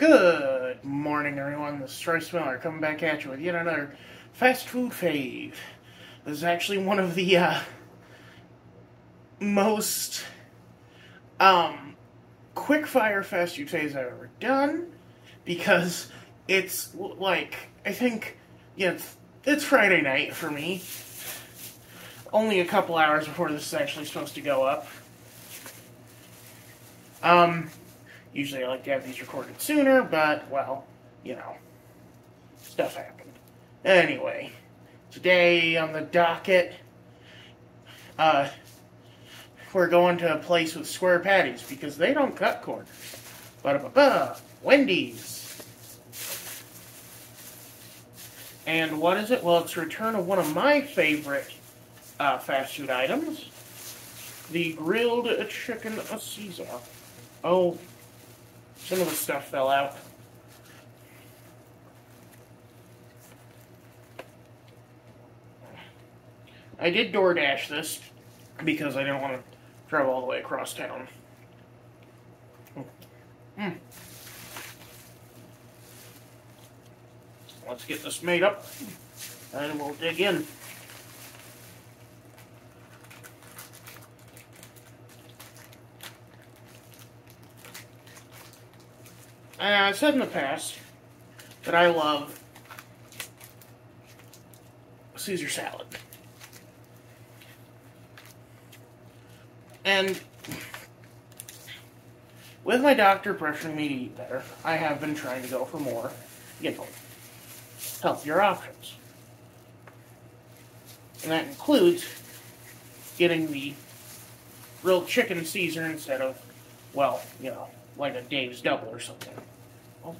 Good morning, everyone. This is Royce coming back at you with yet another fast food fave. This is actually one of the most quick fire fast food faves I've ever done, because it's like, I think, it's Friday night for me. Only a couple hours before this is actually supposed to go up. Usually I like to have these recorded sooner, but, well, stuff happened. Anyway, today on the docket, we're going to a place with square patties, because they don't cut corners. Wendy's. And what is it? Well, it's a return of one of my favorite fast food items, the grilled chicken Caesar. Oh, some of the stuff fell out. I did DoorDash this because I didn't want to travel all the way across town. Let's get this made up, and we'll dig in. And I've said in the past that I love Caesar salad. And with my doctor pressuring me to eat better, I have been trying to go for more, healthier options. And that includes getting the grilled chicken Caesar instead of, well, like a Dave's Double or something. Oh.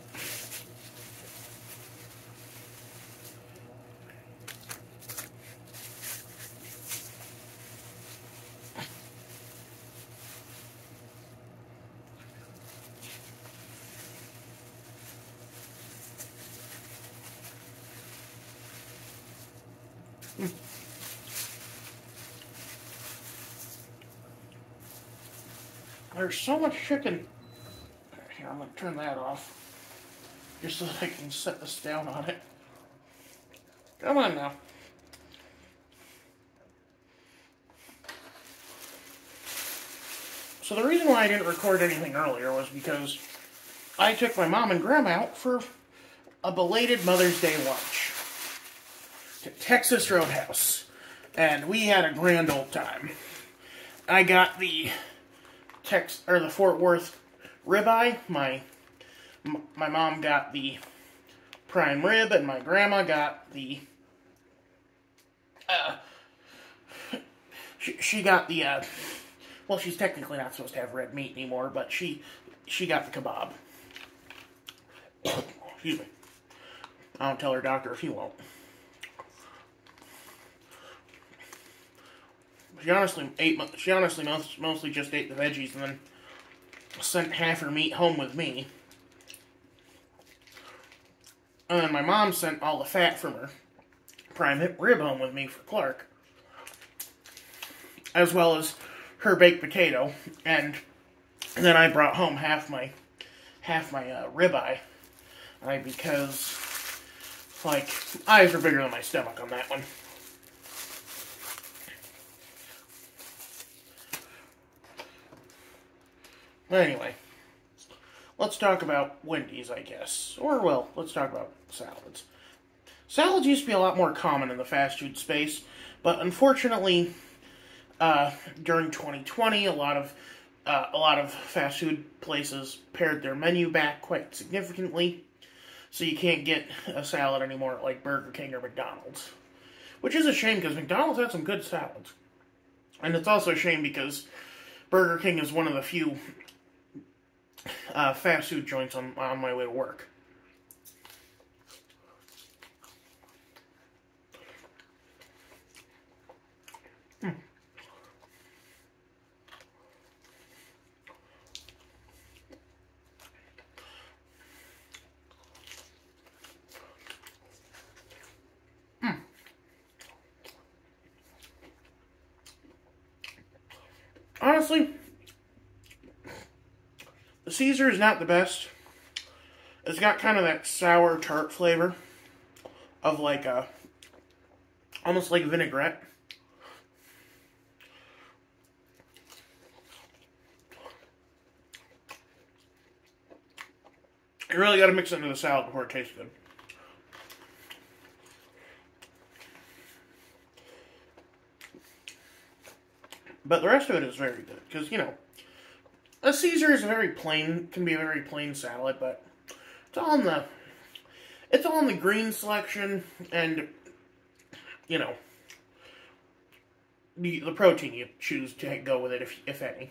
There's so much chicken. Here, I'm going to turn that off, just so that I can set this down on it. Come on now. So the reason why I didn't record anything earlier was because I took my mom and grandma out for a belated Mother's Day lunch to Texas Roadhouse, and we had a grand old time. I got the Fort Worth ribeye. My mom got the prime rib, and my grandma got the she got the well, she's technically not supposed to have red meat anymore, but she got the kebab. Excuse me. I don't tell her doctor if he won't. She honestly mostly just ate the veggies and then sent half her meat home with me. And then my mom sent all the fat from her prime rib home with me for Clark, as well as her baked potato. And then I brought home half my ribeye, because eyes are bigger than my stomach on that one. Anyway, let's talk about Wendy's, I guess. Or, well, let's talk about salads. Salads used to be a lot more common in the fast food space, but unfortunately, during 2020, a lot of fast food places pared their menu back quite significantly, so you can't get a salad anymore at like Burger King or McDonald's. Which is a shame, because McDonald's had some good salads. And it's also a shame because Burger King is one of the few fast food joints on my way to work. Honestly, the Caesar is not the best, It's got kind of that sour tart flavor of like a, almost like vinaigrette. You really got to mix it into the salad before it tastes good. But the rest of it is very good. Because, you know, a Caesar is can be a very plain salad, but it's all in the green selection and, you know, the protein you choose to go with it, if any.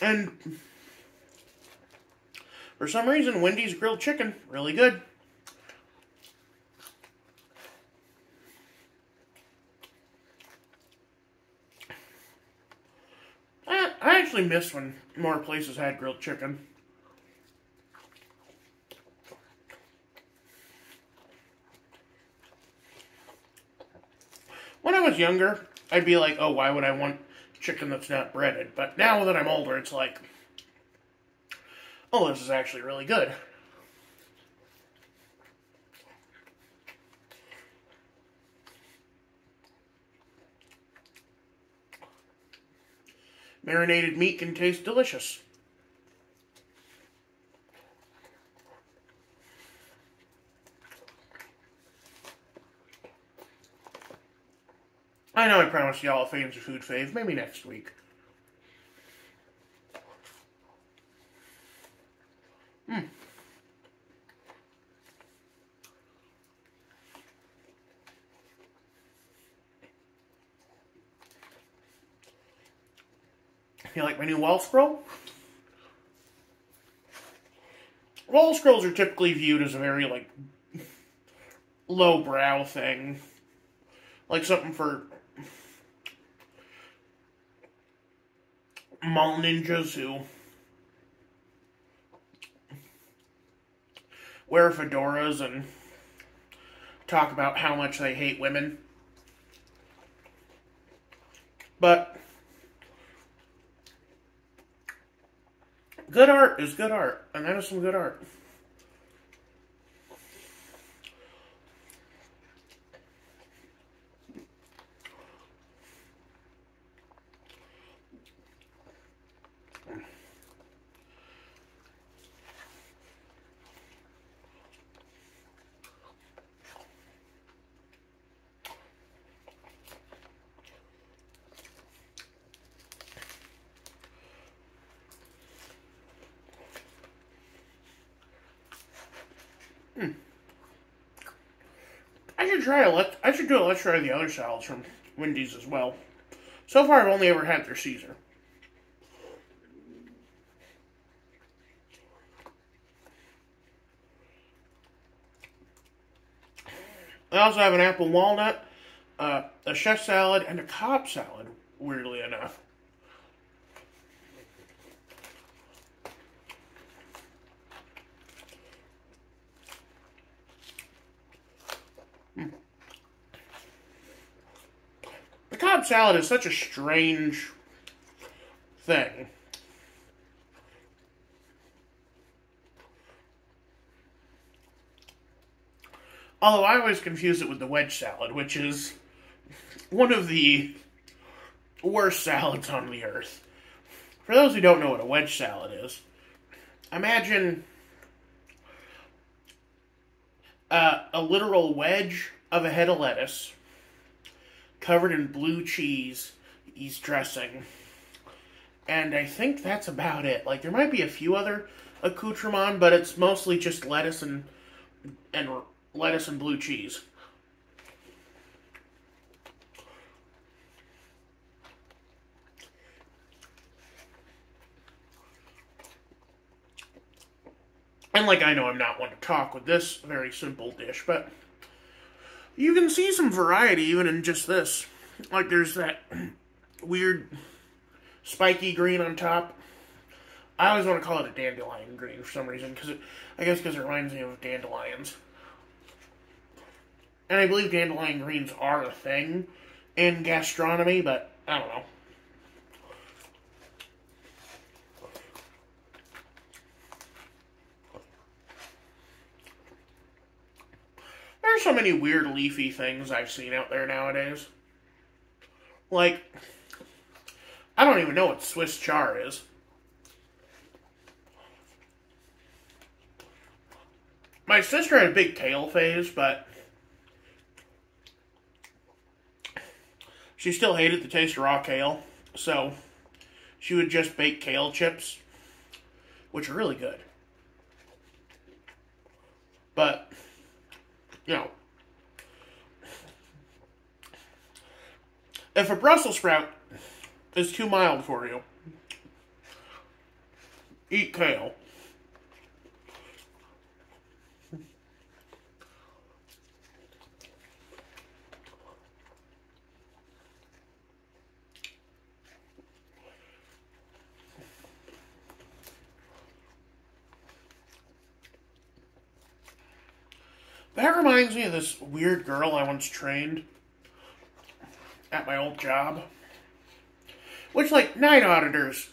And for some reason, Wendy's grilled chicken, really good. I actually miss when more places had grilled chicken. When I was younger, I'd be like, oh, why would I want chicken that's not breaded? But now that I'm older, it's like, oh, this is actually really good. Marinated meat can taste delicious. I know I promised y'all a Faves or Food Fave. Maybe next week. You like my new wall scroll? Wall scrolls are typically viewed as a very, like, lowbrow thing. Like something for mall ninjas who wear fedoras and talk about how much they hate women. But good art is good art, and that is some good art. I should do a let's try the other salads from Wendy's as well. So far, I've only ever had their Caesar. I also have an apple walnut, a chef salad, and a Cobb salad, weirdly enough. The Cobb salad is such a strange thing. Although I always confuse it with the wedge salad, which is one of the worst salads on the earth. For those who don't know what a wedge salad is, imagine a literal wedge of a head of lettuce covered in blue cheese, dressing. And I think that's about it. Like, there might be a few other accoutrements, but it's mostly just lettuce and blue cheese. And like, I know I'm not one to talk with this very simple dish, but you can see some variety even in just this. Like, there's that weird spiky green on top. I always want to call it a dandelion green for some reason, I guess because it reminds me of dandelions. And I believe dandelion greens are a thing in gastronomy, but I don't know. There's so many weird leafy things I've seen out there nowadays. Like, I don't even know what Swiss chard is. My sister had a big kale phase, but she still hated the taste of raw kale, so she would just bake kale chips, which are really good. But, you know, if a Brussels sprout is too mild for you, eat kale. That reminds me of this weird girl I once trained at my old job. Which, like, night auditors,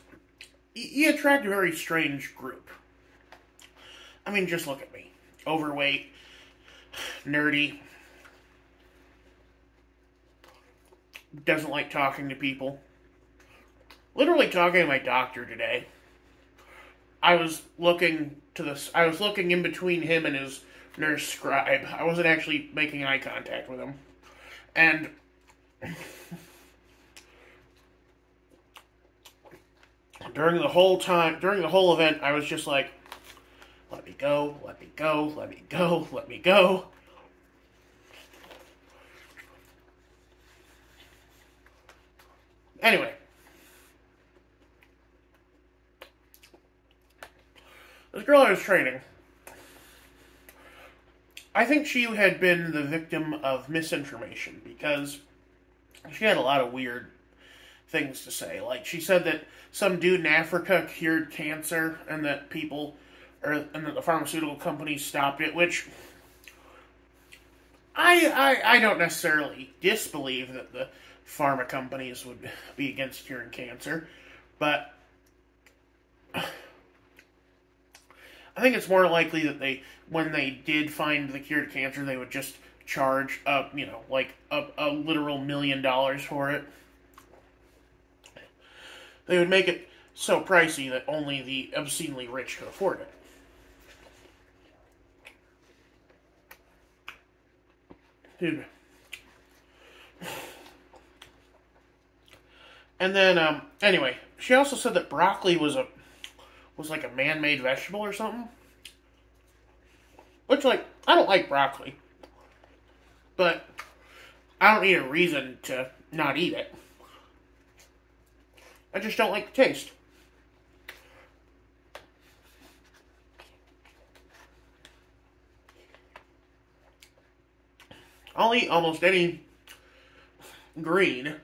you attract a very strange group. I mean, just look at me. Overweight, nerdy, doesn't like talking to people. Literally talking to my doctor today. I was looking in between him and his nurse scribe. I wasn't actually making eye contact with him. And during the whole event, I was just like, let me go, let me go, let me go, let me go. Anyway. This girl I was training, I think she had been the victim of misinformation because she had a lot of weird things to say. Like, she said that some dude in Africa cured cancer and that that the pharmaceutical companies stopped it, which I don't necessarily disbelieve that the pharma companies would be against curing cancer, but I think it's more likely that when they did find the cure to cancer, they would just charge a literal $1 million for it. They would make it so pricey that only the obscenely rich could afford it. Dude. And then, anyway, she also said that broccoli was like a man-made vegetable or something. Which, like, I don't like broccoli. But I don't need a reason to not eat it. I just don't like the taste. I'll eat almost any green.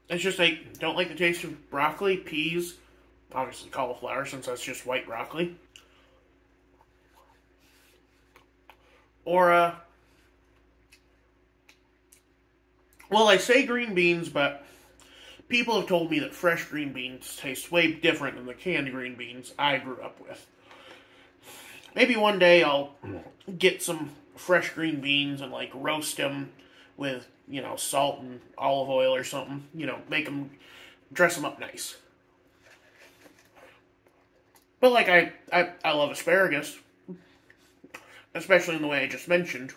It's just I don't like the taste of broccoli, peas, obviously cauliflower since that's just white broccoli. Or, well, I say green beans, but people have told me that fresh green beans taste way different than the canned green beans I grew up with. Maybe one day I'll get some fresh green beans and, like, roast them with, salt and olive oil or something. Dress them up nice. But, like, I love asparagus. Especially in the way I just mentioned.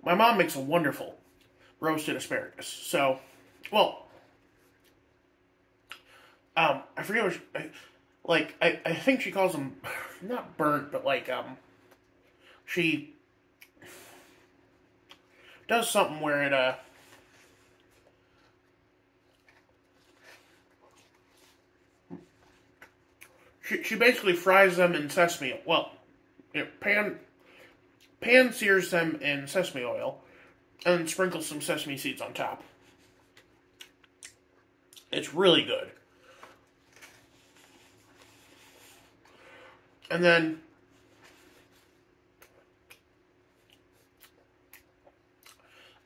My mom makes a wonderful roasted asparagus. So, well, I forget what, I think she calls them, not burnt, but she does something where it, she basically fries them in sesame oil. Well, pan sears them in sesame oil, and then sprinkles some sesame seeds on top. It's really good. And then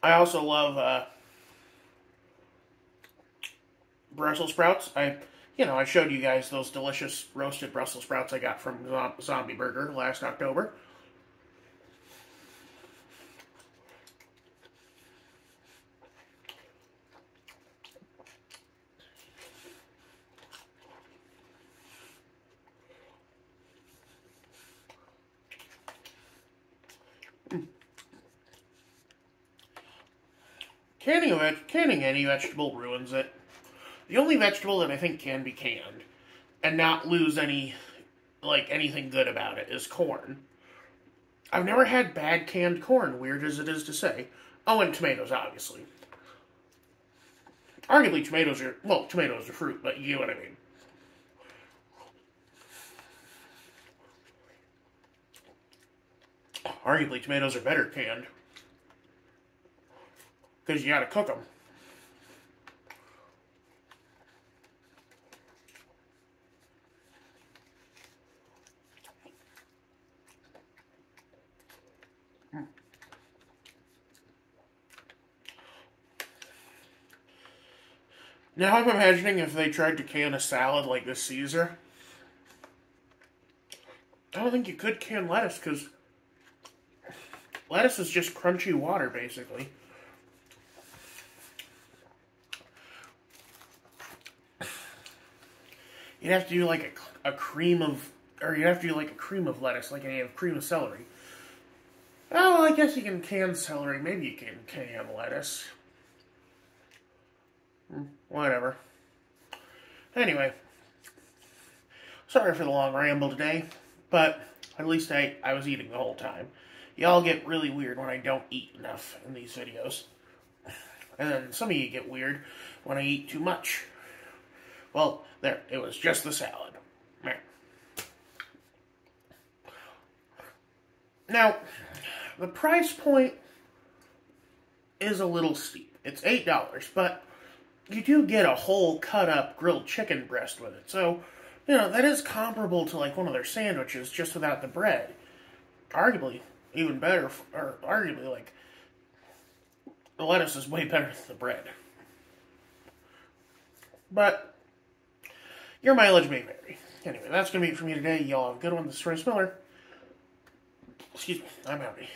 I also love Brussels sprouts. I showed you guys those delicious roasted Brussels sprouts I got from Zombie Burger last October. Canning any vegetable ruins it. The only vegetable that I think can be canned and not lose anything good about it is corn. I've never had bad canned corn, weird as it is to say. Oh, and tomatoes, obviously. Arguably, tomatoes are fruit, but you know what I mean. Arguably, tomatoes are better canned. Because you gotta cook them. Now I'm imagining if they tried to can a salad like this Caesar. I don't think you could can lettuce, because lettuce is just crunchy water, basically. You'd have to do like a cream of, or you'd have to do like a cream of lettuce, like a cream of celery. Oh, well, I guess you can can celery. Maybe you can can lettuce. Whatever. Anyway, sorry for the long ramble today, but at least I was eating the whole time. Y'all get really weird when I don't eat enough in these videos. And then some of you get weird when I eat too much. Well, there, it was just the salad. There. Now, the price point is a little steep. It's $8, but you do get a whole cut-up grilled chicken breast with it. So, that is comparable to like one of their sandwiches, just without the bread. Arguably, even better, or arguably, like, the lettuce is way better than the bread. But your mileage may vary. Anyway, that's going to be it for me today. Y'all have a good one. This is Royce Miller. Excuse me, I'm happy.